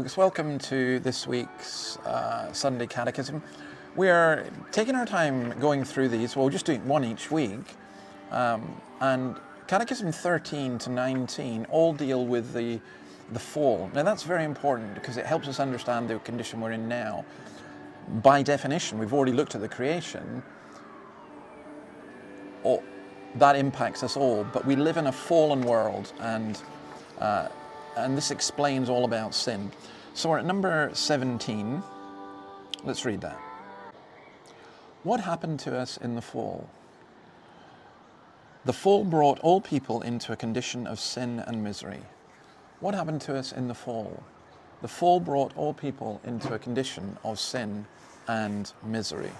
folks, welcome to this week's Sunday Catechism. We are taking our time going through these, well, we're just doing one each week, and Catechism 13 to 19 all deal with the fall. Now that's very important because it helps us understand the condition we're in now. By definition, we've already looked at the creation, that impacts us all, but we live in a fallen world, and this explains all about sin. So we're at number 17. Let's read that. What happened to us in the fall? The fall brought all people into a condition of sin and misery. What happened to us in the fall? The fall brought all people into a condition of sin and misery.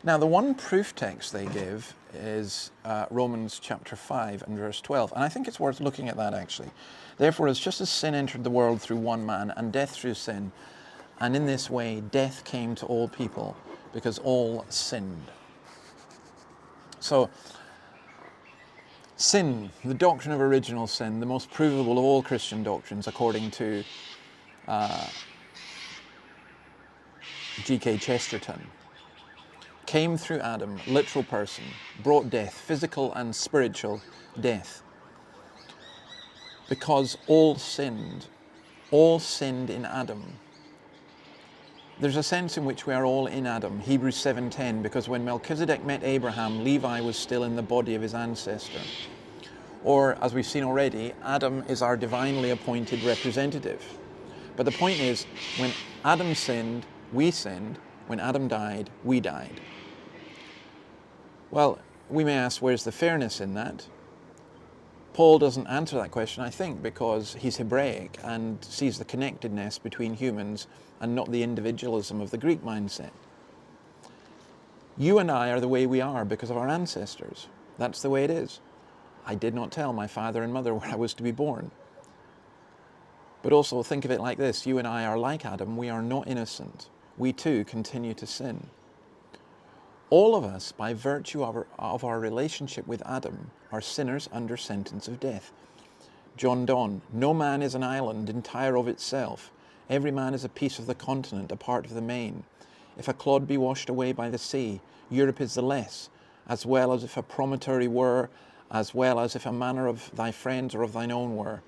Now, the one proof text they give is Romans chapter 5 and verse 12. And I think it's worth looking at that, actually. Therefore, it's just as sin entered the world through one man, and death through sin. And in this way, death came to all people, because all sinned. So, sin, the doctrine of original sin, the most provable of all Christian doctrines, according to G.K. Chesterton, came through Adam, literal person, brought death, physical and spiritual death. Because all sinned in Adam. There's a sense in which we are all in Adam, Hebrews 7:10, because when Melchizedek met Abraham, Levi was still in the body of his ancestor. Or, as we've seen already, Adam is our divinely appointed representative. But the point is, when Adam sinned, we sinned. When Adam died, we died. Well, we may ask, where's the fairness in that? Paul doesn't answer that question, I think, because he's Hebraic and sees the connectedness between humans and not the individualism of the Greek mindset. You and I are the way we are because of our ancestors. That's the way it is. I did not tell my father and mother where I was to be born. But also think of it like this. You and I are like Adam. We are not innocent. We too continue to sin. All of us, by virtue of our relationship with Adam, are sinners under sentence of death. John Donne, no man is an island entire of itself. Every man is a piece of the continent, a part of the main. If a clod be washed away by the sea, Europe is the less, as well as if a promontory were, as well as if a manor of thy friends or of thine own were.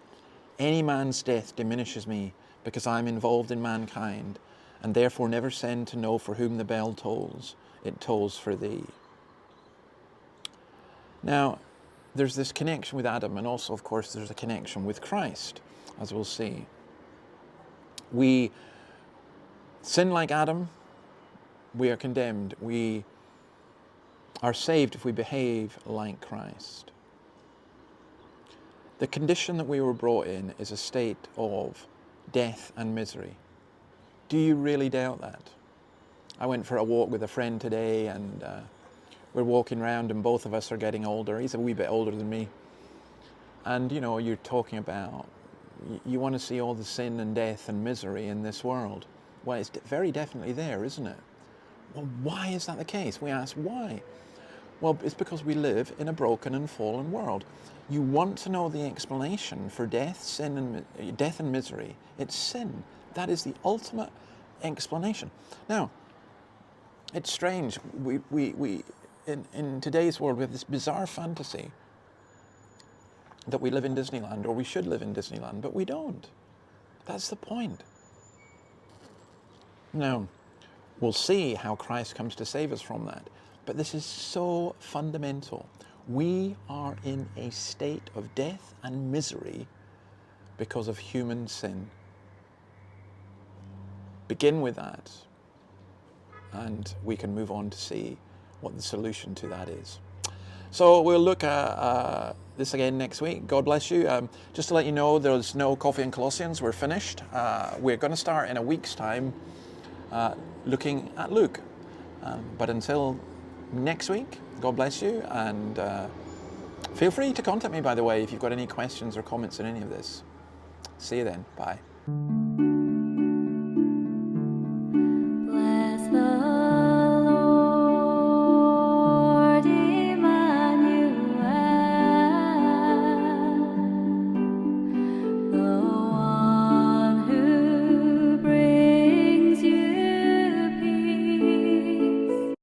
Any man's death diminishes me, because I am involved in mankind, and therefore never send to know for whom the bell tolls. It tolls for thee. Now, there's this connection with Adam, and also, of course, there's a connection with Christ, as we'll see. We sin like Adam, we are condemned. We are saved if we behave like Christ. The condition that we were brought in is a state of death and misery. Do you really doubt that? I went for a walk with a friend today, and we're walking around, and both of us are getting older. He's a wee bit older than me. And, you know, you're talking about, you want to see all the sin and death and misery in this world. Well, it's very definitely there, isn't it? Well, why is that the case? We ask, why? Well, it's because we live in a broken and fallen world. You want to know the explanation for death and misery. It's sin. That is the ultimate explanation. Now, it's strange. In today's world, we have this bizarre fantasy that we live in Disneyland, or we should live in Disneyland, but we don't. That's the point. Now, we'll see how Christ comes to save us from that. But this is so fundamental. We are in a state of death and misery because of human sin. Begin with that, and we can move on to see what the solution to that is. So we'll look at this again next week. God bless you. Just to let you know, there's no Coffee and Colossians. We're finished. We're going to start in a week's time looking at Luke. But until next week, God bless you. And feel free to contact me, by the way, if you've got any questions or comments on any of this. See you then. Bye.